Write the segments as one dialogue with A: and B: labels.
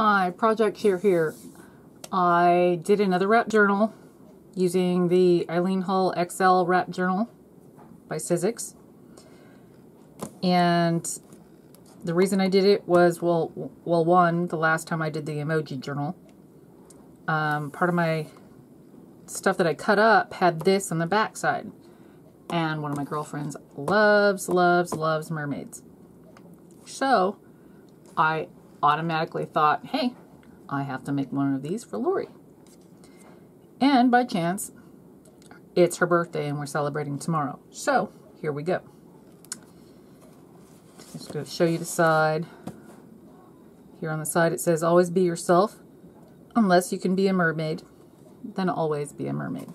A: Hi, Project here. I did another wrap journal using the Eileen Hull XL wrap journal by Sizzix. And the reason I did it was, well, one, the last time I did the Emoji journal, part of my stuff that I cut up had this on the back side. And one of my girlfriends loves mermaids. So I automatically thought, hey, I have to make one of these for Lori. And by chance, it's her birthday and we're celebrating tomorrow. So here we go. Just going to show you the side. Here on the side it says, always be yourself. Unless you can be a mermaid, then always be a mermaid.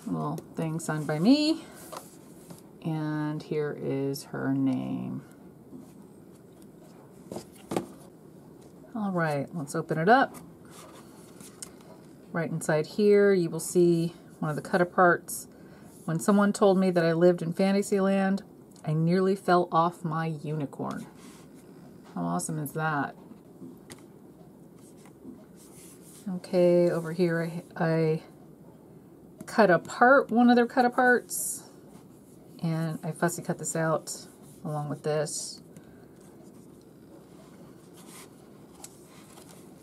A: Little thing signed by me. And here is her name. Alright, let's open it up. Right inside here you will see one of the cut aparts. When someone told me that I lived in Fantasyland, I nearly fell off my unicorn. How awesome is that? Okay, over here I cut apart one of their cut aparts, and I fussy cut this out along with this.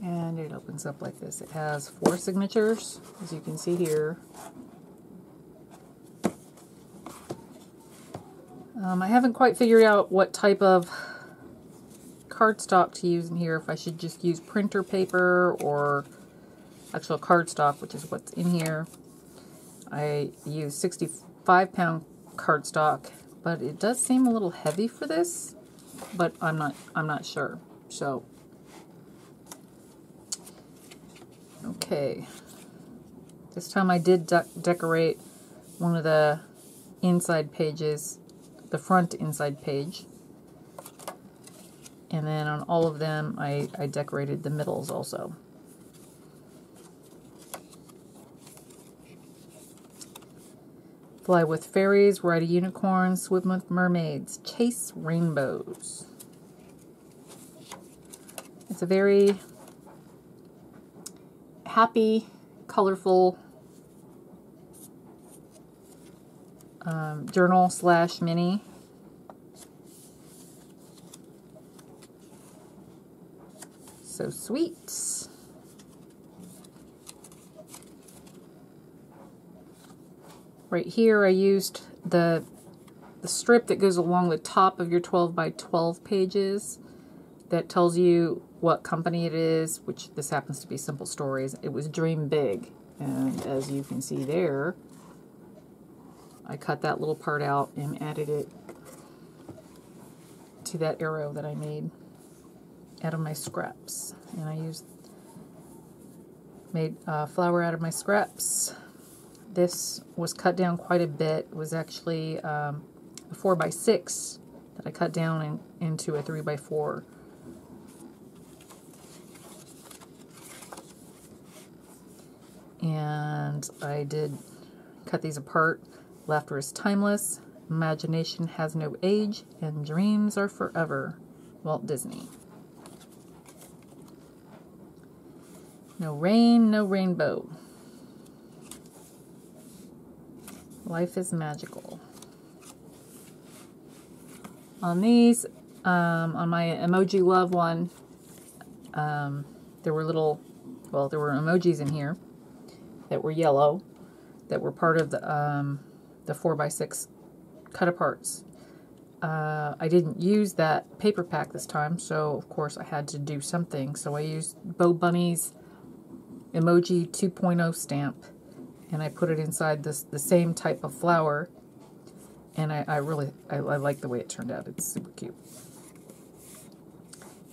A: And it opens up like this. It has 4 signatures, as you can see here. I haven't quite figured out what type of cardstock to use in here, if I should just use printer paper or actual cardstock, which is what's in here. I use 65-pound cardstock, but it does seem a little heavy for this, but I'm not sure. So okay, this time I did decorate one of the inside pages, the front inside page, and then on all of them I decorated the middles also. Fly with fairies, ride a unicorn, swim with mermaids, chase rainbows. It's a very happy, colorful journal slash mini. So sweet. Right here I used the strip that goes along the top of your 12 by 12 pages that tells you what company it is, which this happens to be Simple Stories. It was Dream Big, and as you can see there, I cut that little part out and added it to that arrow that I made out of my scraps. And I made a flower out of my scraps. This was cut down quite a bit. It was actually a 4 by 6 that I cut down into a 3 by 4. And I did cut these apart. Laughter is timeless, imagination has no age, and dreams are forever. Walt Disney. No rain, no rainbow. Life is magical. On these, on my Emoji Love one, there were emojis in here that were yellow, that were part of the 4 by 6 cut aparts. I didn't use that paper pack this time, so of course I had to do something. So I used Bo Bunny's Emoji 2.0 stamp, and I put it inside the same type of flower, and I like the way it turned out. It's super cute.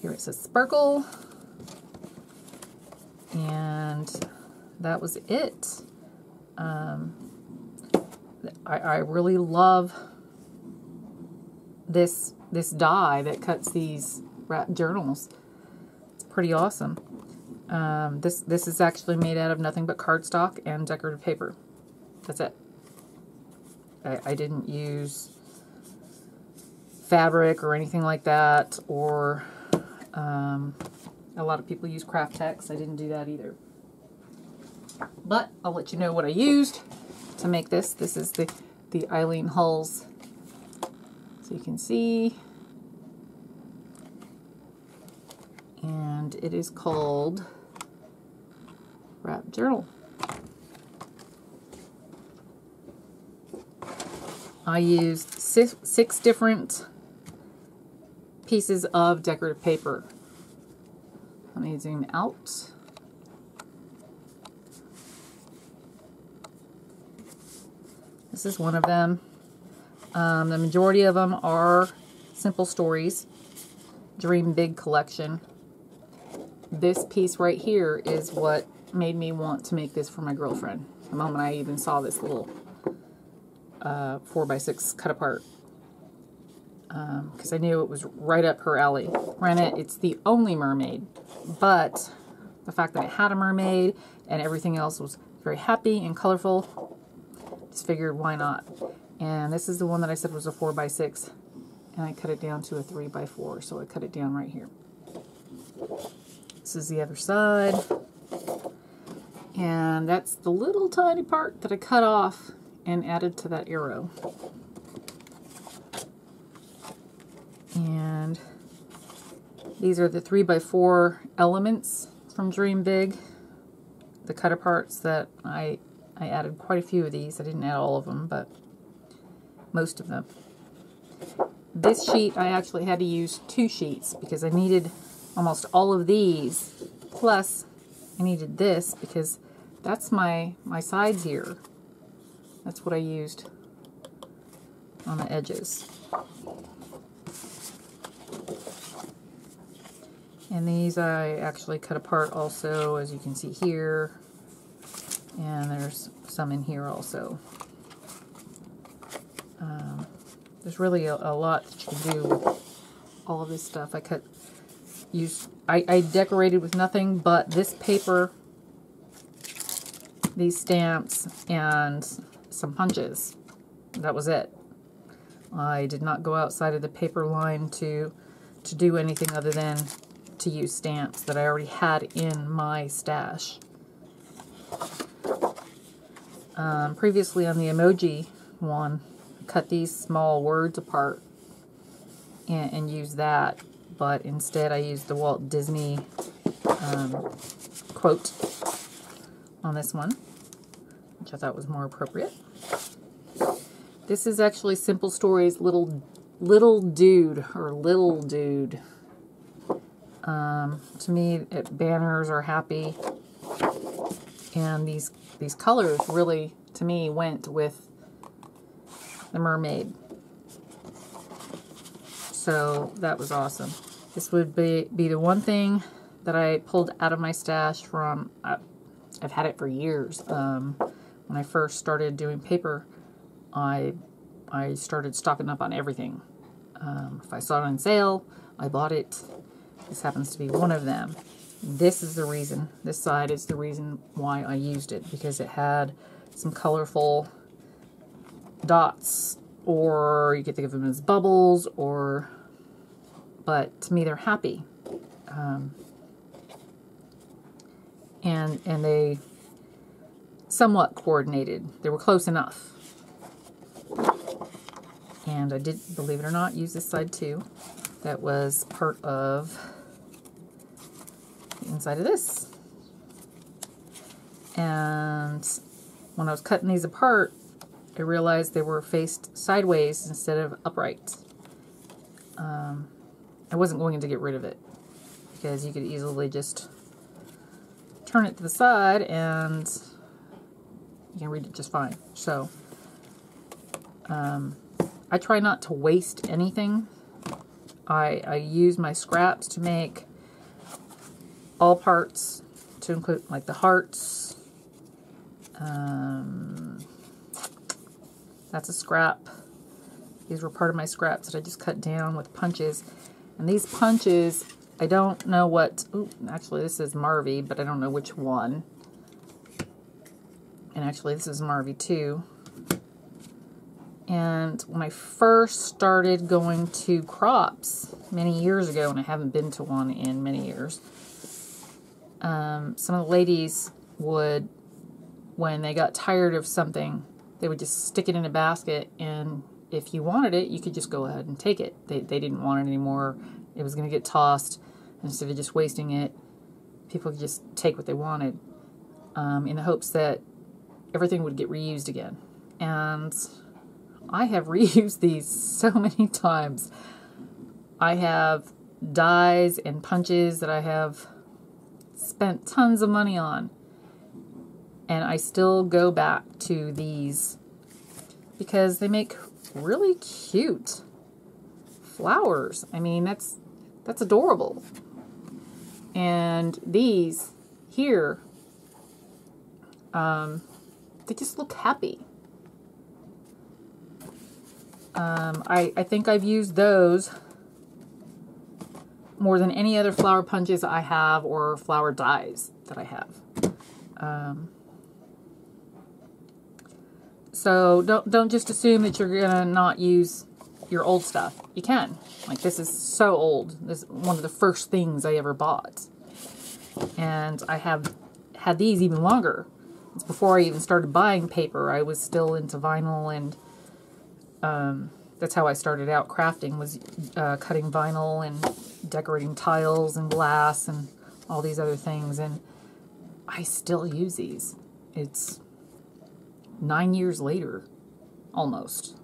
A: Here it says Sparkle, and that was it. I really love this die that cuts these wrap journals. It's pretty awesome. This is actually made out of nothing but cardstock and decorative paper. That's it. I didn't use fabric or anything like that, or A lot of people use craft text. I didn't do that either. But I'll let you know what I used to make this. This is the Eileen Holtz. So you can see. And it is called Wrap Journal. I used six different pieces of decorative paper. Let me zoom out. This is one of them. The majority of them are simple stories. Dream Big collection. This piece right here is what made me want to make this for my girlfriend. The moment I even saw this little 4x6 cut apart. Because I knew it was right up her alley. Granted, it's the only mermaid, but the fact that it had a mermaid and everything else was very happy and colorful, just figured why not. And this is the one that I said was a 4x6, and I cut it down to a 3x4, so I cut it down right here. This is the other side, and that's the little tiny part that I cut off and added to that arrow. And these are the 3x4 elements from Dream Big. The cut aparts that I added quite a few of these. I didn't add all of them, but most of them. This sheet I actually had to use 2 sheets because I needed almost all of these. Plus I needed this because that's my sides here. That's what I used on the edges. And these I actually cut apart also, as you can see here. And there's some in here also. There's really a lot that you can do with all of this stuff. I decorated with nothing but this paper, these stamps, and some punches. That was it. I did not go outside of the paper line to do anything other than to use stamps that I already had in my stash. Previously on the Emoji one, I cut these small words apart and used that, but instead I used the Walt Disney quote on this one, which I thought was more appropriate. This is actually Simple Stories Little Dude, or Little Dude. To me, banners are happy, and these colors really, to me, went with the mermaid. So that was awesome. This would be the one thing that I pulled out of my stash from, I've had it for years. When I first started doing paper, I started stocking up on everything. If I saw it on sale, I bought it. This happens to be one of them. This is the reason, this side is the reason why I used it, because it had some colorful dots, or you could think of them as bubbles, but to me they're happy. And they somewhat coordinated. They were close enough. And I did, believe it or not, use this side too. That was part of the inside of this. And when I was cutting these apart, I realized they were faced sideways instead of upright. I wasn't going to get rid of it because you could easily just turn it to the side and you can read it just fine. So I try not to waste anything. I use my scraps to make all parts, to include like the hearts. That's a scrap. These were part of my scraps that I just cut down with punches. And these punches, I don't know what, ooh, actually this is Marvy, but I don't know which one. And actually this is Marvy too. And when I first started going to crops many years ago, and I haven't been to one in many years, some of the ladies would, when they got tired of something, they would just stick it in a basket, and if you wanted it, you could just go ahead and take it. They didn't want it anymore. It was going to get tossed. Instead of just wasting it, people could just take what they wanted, in the hopes that everything would get reused again. And I have reused these so many times. I have dies and punches that I have spent tons of money on, and I still go back to these because they make really cute flowers. I mean, that's adorable. And these here, they just look happy. I think I've used those more than any other flower punches I have or flower dies that I have. So don't just assume that you're gonna not use your old stuff. You can. Like, this is so old. This is one of the first things I ever bought. And I have had these even longer. It's before I even started buying paper. I was still into vinyl, and that's how I started out crafting, was cutting vinyl and decorating tiles and glass and all these other things. And I still use these. It's 9 years later, almost.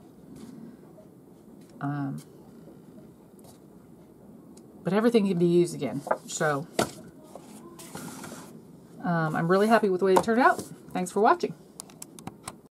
A: But everything can be used again. So I'm really happy with the way it turned out. Thanks for watching.